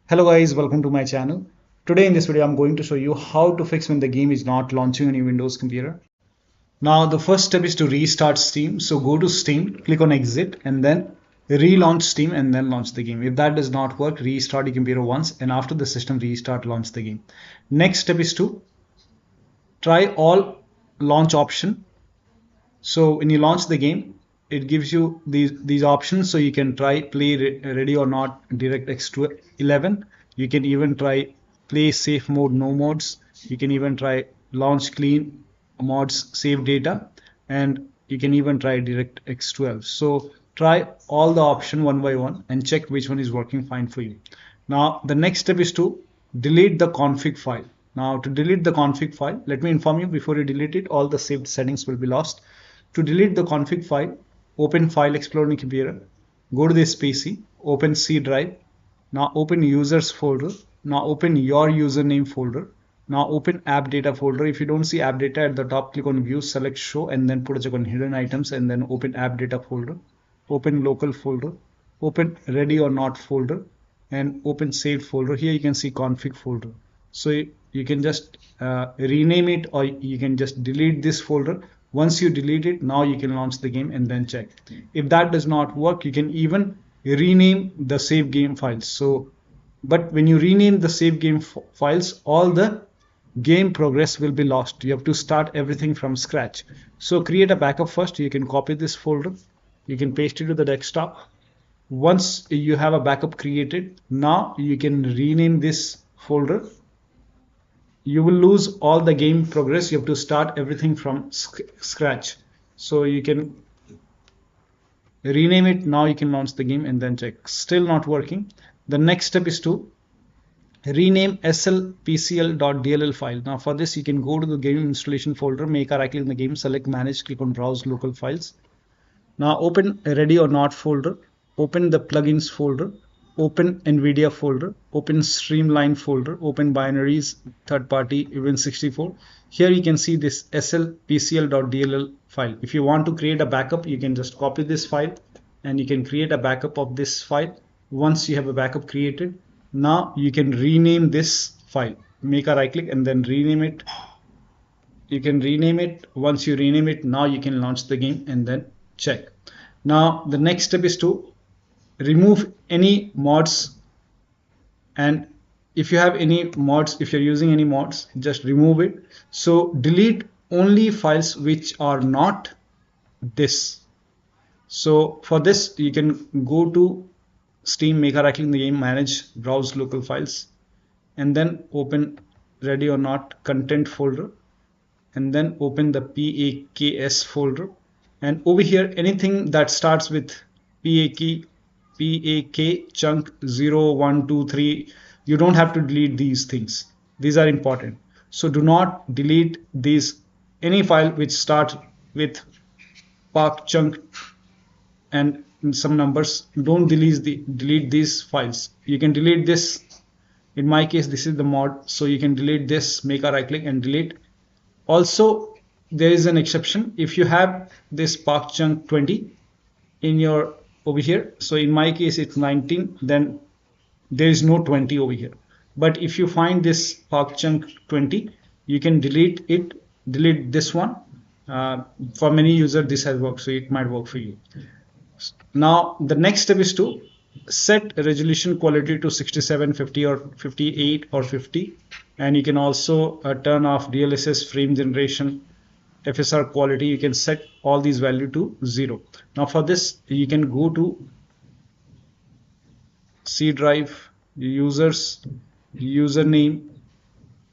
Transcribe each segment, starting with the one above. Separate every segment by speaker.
Speaker 1: Hello guys, welcome to my channel. Today in this video I'm going to show you how to fix when the game is not launching on your Windows computer. Now the first step is to restart Steam. So go to Steam, click on exit and then relaunch Steam and then launch the game. If that does not work, restart your computer once and after the system restart, launch the game. Next step is to try all launch option. So when you launch the game, it gives you these options, so you can try play ready or not DirectX 11. You can even try play safe mode, no mods. You can even try launch clean mods, save data, and you can even try DirectX 12. So try all the option one by one and check which one is working fine for you. Now the next step is to delete the config file. Now to delete the config file, let me inform you, before you delete it, all the saved settings will be lost. To delete the config file, open File Explorer on your computer, go to this PC, open C drive, now open users folder, now open your username folder, now open app data folder. If you don't see app data at the top, click on view, select show and then put a check on hidden items and then open app data folder, open local folder, open ready or not folder and open saved folder. Here you can see config folder. So you can just rename it or you can just delete this folder. Once you delete it, now you can launch the game and then check. If that does not work, you can even rename the save game files. But when you rename the save game files, all the game progress will be lost. You have to start everything from scratch. So create a backup first. You can copy this folder. You can paste it to the desktop. Once you have a backup created, now you can rename this folder. You will lose all the game progress. You have to start everything from scratch. So you can rename it. Now you can launch the game and then check. Still not working. The next step is to rename sl.pcl.dll file. Now for this, you can go to the game installation folder, make a right click in the game, select manage, click on browse local files. Now open ready or not folder, open the plugins folder, open NVIDIA folder, open Streamline folder, open binaries, third party, Win64. Here you can see this sl.pcl.dll file. If you want to create a backup, you can just copy this file and you can create a backup of this file. Once you have a backup created, now you can rename this file. Make a right click and then rename it. You can rename it. Once you rename it, now you can launch the game and then check. Now the next step is to remove any mods, and if you have any mods, if you're using any mods, just remove it. So delete only files which are not this. So for this, you can go to Steam, make a right click in the game, manage, browse local files and then open ready or not content folder and then open the PAKS folder, and over here anything that starts with PAK chunk 0, 1, 2, 3, you don't have to delete these things. These are important. So do not delete these. Any file which starts with pakchunk and some numbers, don't delete these files. You can delete this. In my case, this is the mod, so you can delete this, make a right click and delete. Also, there is an exception. If you have this pakchunk 20 in your over here, so in my case it's 19, then there is no 20 over here. But if you find this pakchunk 20, you can delete it, delete this one. For many users this has worked, so it might work for you. Now the next step is to set resolution quality to 67, 50 or 58 or 50, and you can also turn off DLSS, frame generation, FSRQuality. You can set all these value to 0. Now for this, you can go to C drive, users, username,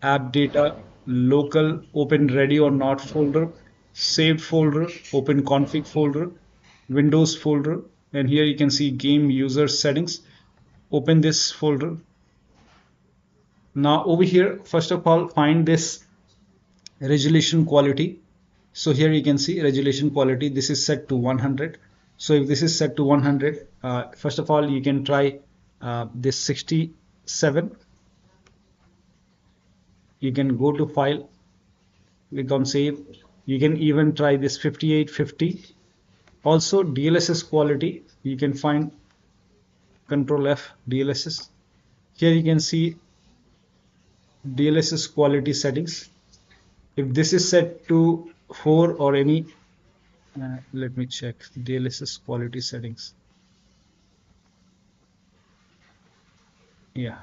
Speaker 1: app data, local, open ready or not folder, saved folder, open config folder, Windows folder, and here you can see game user settings. Open this folder. Now over here, first of all, find this resolution quality. So here you can see resolution quality, this is set to 100. So if this is set to 100, first of all you can try this 67. You can go to file, click on save. You can even try this 58, 50. Also DLSS quality, you can find Control F DLSS. Here you can see DLSS quality settings. If this is set to 4 or any, let me check DLSS quality settings. Yeah.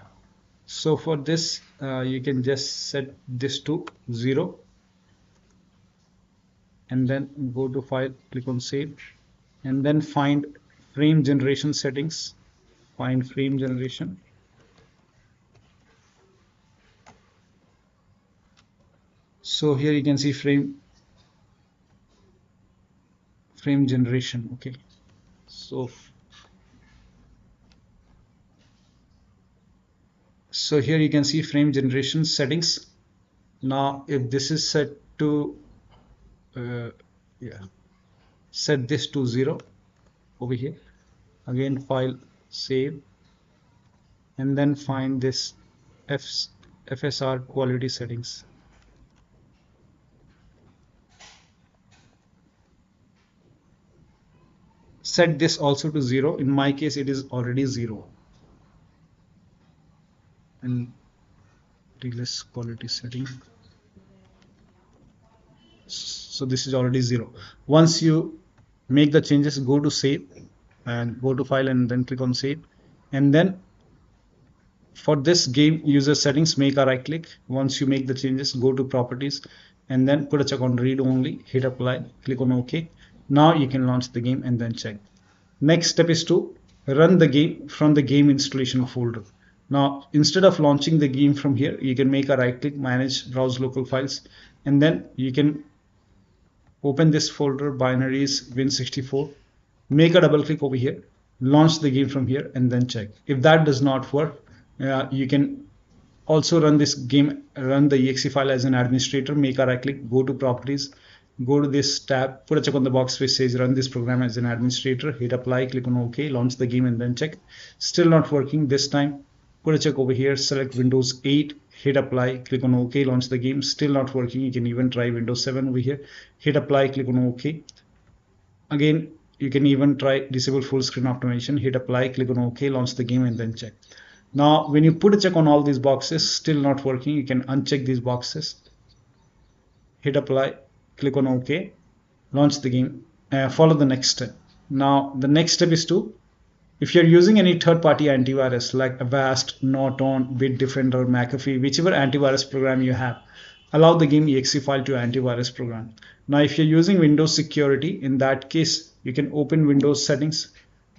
Speaker 1: So for this, you can just set this to 0 and then go to File, click on Save, and then find Frame Generation Settings. Find Frame Generation. So here you can see frame generation. Okay. So here you can see frame generation settings. Now if this is set to set this to 0 over here, again File, Save, and then find this FSR quality settings. Set this also to 0. In my case it is already 0. And DlssQualitySetting. So this is already 0. Once you make the changes, go to Save and go to File and then click on Save. And then for this game user settings, make a right click. Once you make the changes, go to Properties and then put a check on Read Only, hit Apply, click on OK. Now you can launch the game and then check. Next step is to run the game from the game installation folder. Now instead of launching the game from here, you can make a right click, Manage, Browse Local Files, and then you can open this folder, binaries, Win64, make a double click over here, launch the game from here, and then check. If that does not work, you can also run this game, run the exe file as an administrator, make a right click, go to Properties, go to this tab, put a check on the box which says run this program as an administrator, hit Apply, click on OK, launch the game and then check. Still not working this time. Put a check over here, select Windows 8, hit Apply, click on OK, launch the game. Still not working. You can even try Windows 7 over here, hit Apply, click on OK. Again, you can even try disable full screen automation, hit Apply, click on OK, launch the game and then check. Now when you put a check on all these boxes, still not working, you can uncheck these boxes, hit Apply, click on OK, launch the game, follow the next step. Now the next step is to, if you're using any third-party antivirus like Avast, Norton, Bitdefender, McAfee, whichever antivirus program you have, allow the game exe file to antivirus program. Now if you're using Windows security, in that case you can open Windows settings,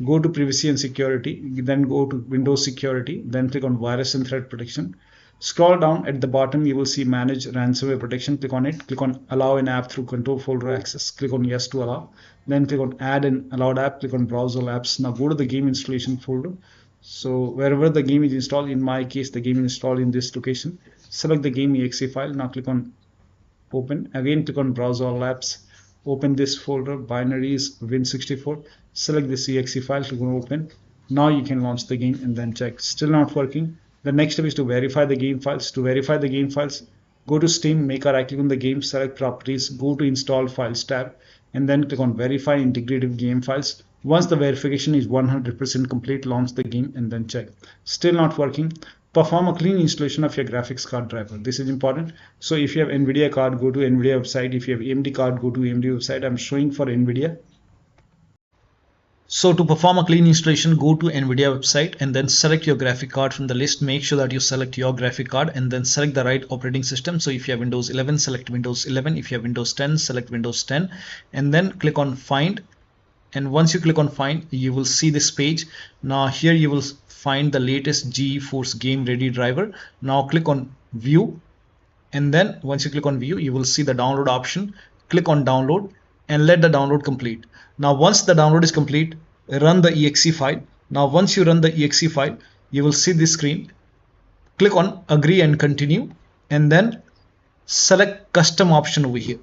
Speaker 1: go to privacy and security, then go to Windows security, then click on virus and threat protection. Scroll down at the bottom, you will see manage ransomware protection. Click on it, click on allow an app through control folder access, click on yes to allow, then click on add an allowed app, click on browse all apps. Now go to the game installation folder. So wherever the game is installed, in my case the game is installed in this location, select the game exe file. Now click on open, again click on browse all apps, open this folder, binaries, Win64, select this exe file, click on open. Now you can launch the game and then check. Still not working. The next step is to verify the game files. To verify the game files, go to Steam, make a right click on the game, select Properties, go to Install Files tab, and then click on Verify Integrative Game Files. Once the verification is 100% complete, launch the game and then check. Still not working. Perform a clean installation of your graphics card driver. This is important. So if you have NVIDIA card, go to NVIDIA website. If you have AMD card, go to AMD website. I'm showing for NVIDIA. So to perform a clean installation, go to NVIDIA website and then select your graphic card from the list. Make sure that you select your graphic card and then select the right operating system. So if you have Windows 11, select Windows 11. If you have Windows 10, select Windows 10 and then click on Find. And once you click on Find, you will see this page. Now here you will find the latest GeForce Game Ready driver. Now click on View, and then once you click on View, you will see the download option. Click on Download and let the download complete. Now once the download is complete, run the exe file. Now once you run the exe file, you will see this screen. Click on Agree and Continue and then select Custom option over here.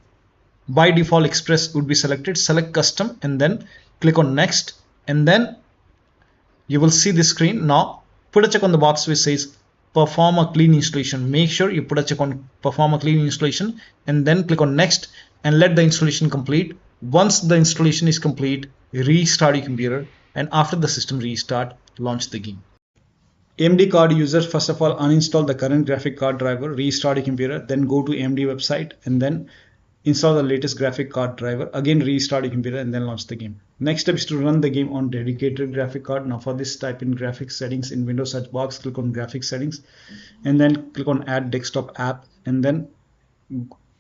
Speaker 1: By default Express would be selected. Select Custom and then click on Next, and then you will see this screen. Now put a check on the box which says Perform a clean installation. Make sure you put a check on Perform a clean installation and then click on Next and let the installation complete. Once the installation is complete, restart your computer, and after the system restart, launch the game. AMD card users, first of all, uninstall the current graphic card driver, restart your computer, then go to AMD website and then install the latest graphic card driver, again restart your computer and then launch the game. Next step is to run the game on dedicated graphic card. Now for this, type in graphics settings in Windows search box, click on graphics settings and then click on add desktop app and then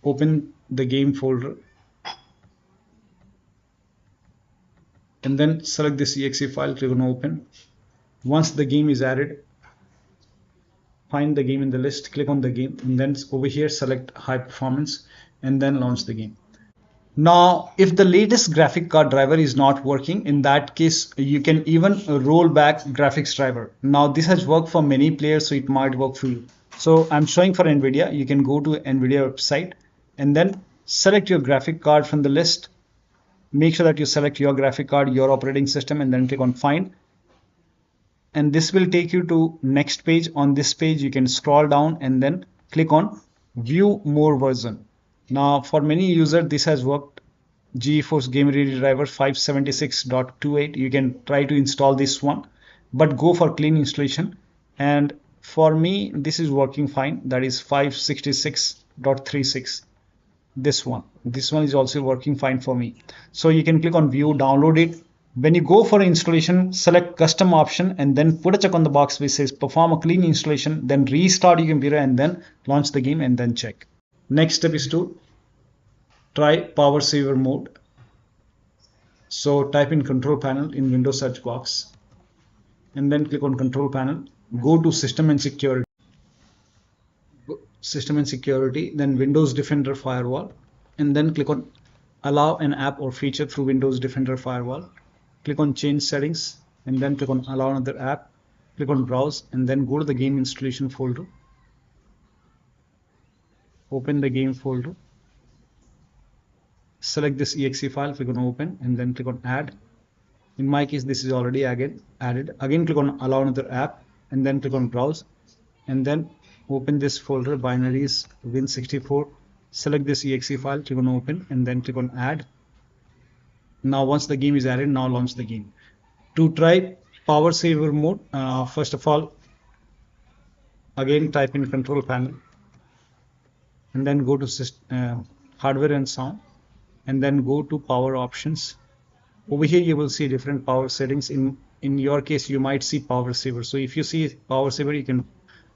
Speaker 1: open the game folder and then select this exe file, click on open. Once the game is added, find the game in the list, click on the game and then over here select high performance and then launch the game. Now if the latest graphic card driver is not working, in that case you can even roll back graphics driver. Now this has worked for many players, so it might work for you. So I'm showing for NVIDIA. You can go to NVIDIA website and then select your graphic card from the list. Make sure that you select your graphic card, your operating system, and then click on find. And this will take you to next page. On this page you can scroll down and then click on view more version. Now for many users this has worked. GeForce Game Ready driver 576.28. you can try to install this one, but go for clean installation, and for me this is working fine, that is 566.36. this one is also working fine for me. So you can click on view, download it. When you go for installation, select custom option and then put a check on the box which says perform a clean installation, then restart your computer and then launch the game and then check. Next step is to try power saver mode. So type in control panel in Windows search box and then click on control panel, go to system and security, then Windows Defender Firewall and then click on allow an app or feature through Windows Defender Firewall. Click on change settings and then click on allow another app, click on browse and then go to the game installation folder, open the game folder, select this exe file, click on open and then click on add. In my case this is already added. Again click on allow another app and then click on browse and then open this folder, binaries win64, select this exe file, click on open and then click on add. Now once the game is added, now launch the game. To try power saver mode, first of all again type in control panel and then go to hardware and sound and then go to power options. Over here you will see different power settings. In your case you might see power saver, so if you see power saver you can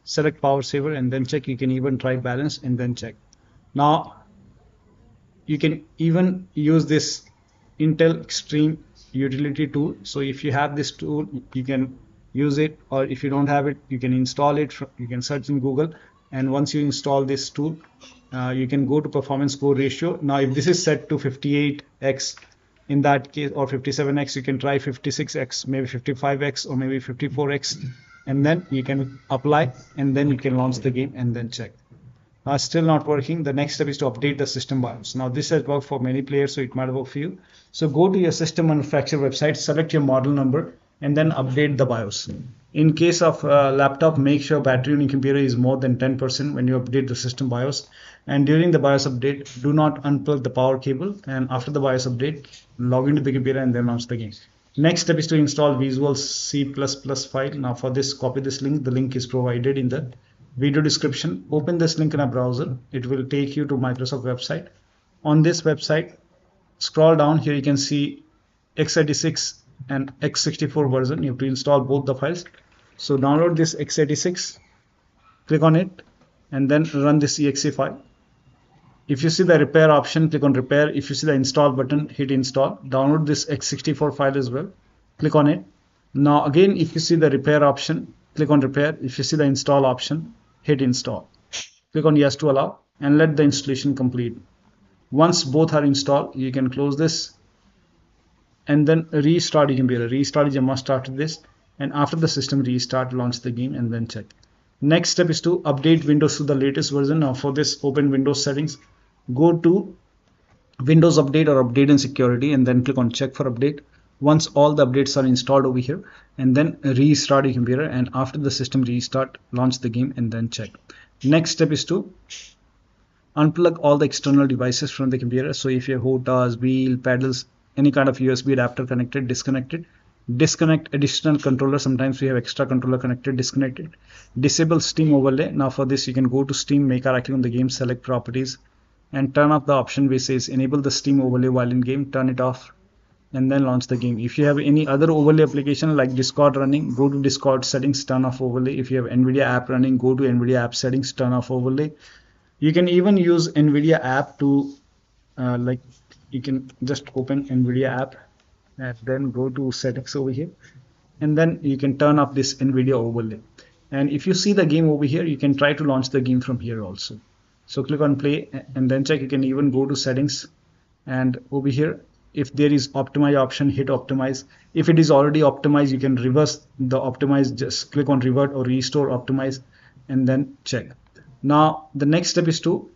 Speaker 1: select power saver and then check. You can even try balance and then check. Now you can even use this Intel Extreme utility tool, so if you have this tool you can use it, or if you don't have it you can install it. You can search in Google and once you install this tool you can go to performance core ratio. Now if this is set to 58x in that case, or 57x, you can try 56x, maybe 55x or maybe 54x and then you can apply and then you can launch the game and then check. Now still not working. The next step is to update the system BIOS. Now this has worked for many players, so it might work for you. So go to your system manufacturer website, select your model number and then update the BIOS. In case of laptop, make sure battery on your computer is more than 10% when you update the system BIOS. And during the BIOS update, do not unplug the power cable, and after the BIOS update, log into the computer and then launch the game. Next step is to install Visual C++ file. Now for this, copy this link. The link is provided in the video description. Open this link in a browser. It will take you to Microsoft website. On this website, scroll down. Here you can see x86 and x64 version. You have to install both the files. So download this x86, click on it and then run this exe file. If you see the repair option, click on repair. If you see the install button, hit install. Download this x64 file as well, click on it. Now again, if you see the repair option, click on repair. If you see the install option, hit install. Click on yes to allow and let the installation complete. Once both are installed, you can close this and then restart your computer. Restart is a must after this, and after the system restart, launch the game and then check. Next step is to update Windows to the latest version. Now for this, open Windows settings, go to Windows Update or Update and Security and then click on check for update. Once all the updates are installed over here, and then restart your computer, and after the system restart, launch the game and then check. Next step is to unplug all the external devices from the computer. So if your HOTAS, wheel, pedals, any kind of USB adapter connected, disconnected, disconnect additional controller. Sometimes we have extra controller connected, disconnect it. Disable Steam overlay. Now for this you can go to Steam, make a right click on the game, select properties, and turn off the option which says enable the Steam overlay while in game. Turn it off and then launch the game. If you have any other overlay application like Discord running, go to Discord settings, turn off overlay. If you have NVIDIA app running, go to NVIDIA app settings, turn off overlay. You can even use NVIDIA app to like you can just open NVIDIA app and then go to settings over here, and then you can turn off this NVIDIA overlay. And if you see the game over here, you can try to launch the game from here also. So click on play and then check. You can even go to settings, and over here if there is optimize option, hit optimize. If it is already optimized, you can reverse the optimize, just click on revert or restore optimize and then check. Now the next step is to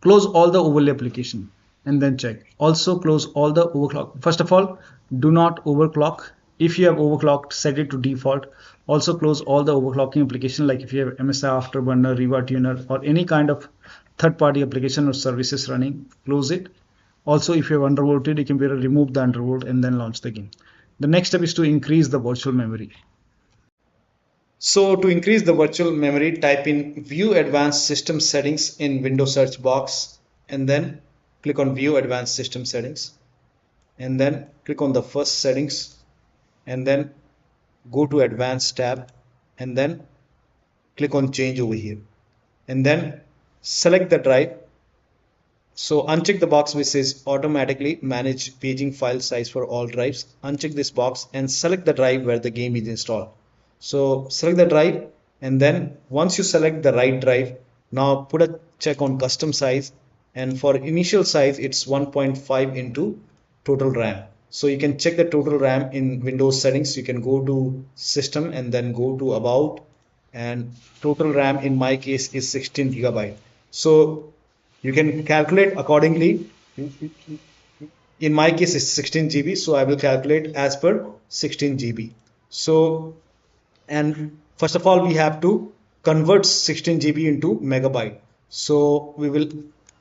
Speaker 1: close all the overlay application and then check. Also close all the overclock. First of all, do not overclock. If you have overclocked, set it to default. Also close all the overclocking application, like if you have MSI Afterburner, Riva Tuner, or any kind of third-party application or services running, close it. Also, if you have undervolted, you can remove the undervolt and then launch the game. The next step is to increase the virtual memory. So to increase the virtual memory, type in View Advanced System Settings in Windows search box, and then click on View Advanced System Settings, and then click on the first settings, and then go to Advanced tab, and then click on Change over here, and then select the drive. So uncheck the box which says automatically manage paging file size for all drives. Uncheck this box and select the drive where the game is installed. So select the drive, and then once you select the right drive, now put a check on custom size, and for initial size it's 1.5 into total RAM. So you can check the total RAM in Windows settings. You can go to system and then go to about, and total RAM in my case is 16 GB. So you can calculate accordingly. In my case it's 16 GB, so I will calculate as per 16 GB. So, and first of all we have to convert 16 GB into megabyte. So we will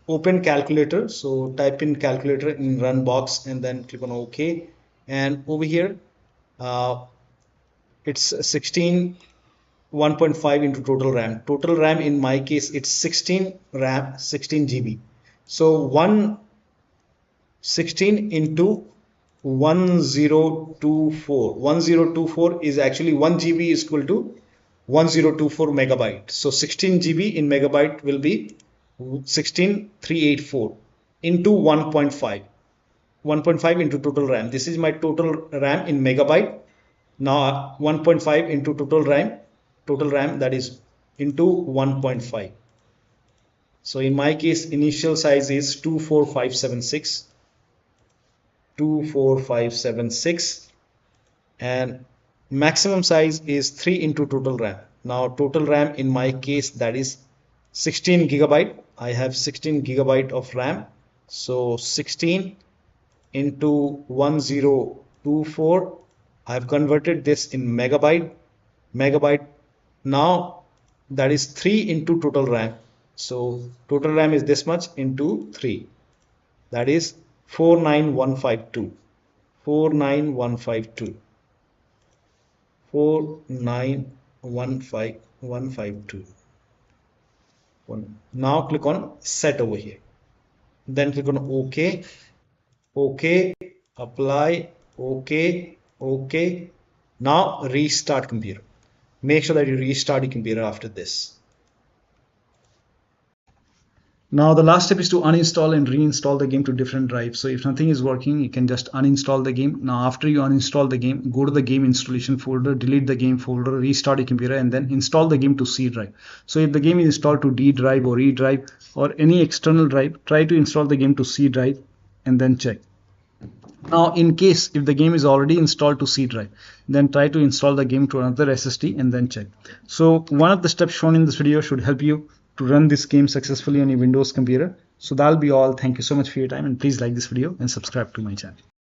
Speaker 1: open calculator. So type in calculator in run box and then click on OK, and over here it's 16 1.5 into total RAM. Total RAM in my case it's 16 RAM, 16 GB. So 16 into 1024. 1024 is actually 1 GB is equal to 1024 megabyte. So 16 GB in megabyte will be 16384 into 1.5. 1.5 into total RAM. This is my total RAM in megabyte. Now 1.5 into total RAM, that is into 1.5. So in my case initial size is 24576, and maximum size is 3 into total RAM. Now total RAM in my case, that is 16 GB. I have 16 GB of RAM. So 16 into 1024, I have converted this in megabyte. Now that is 3 into total RAM. So total RAM is this much into 3, that is 49152. 49152. Now click on set over here, then click on OK, apply, OK. Now restart computer. Make sure that you restart your computer after this. Now the last step is to uninstall and reinstall the game to different drives. So if nothing is working, you can just uninstall the game. Now after you uninstall the game, go to the game installation folder, delete the game folder, restart your computer, and then install the game to C drive. So if the game is installed to D drive or E drive or any external drive, try to install the game to C drive and then check. Now in case if the game is already installed to C drive, then try to install the game to another SSD and then check. So one of the steps shown in this video should help you to run this game successfully on your Windows computer. So that'll be all. Thank you so much for your time, and please like this video and subscribe to my channel.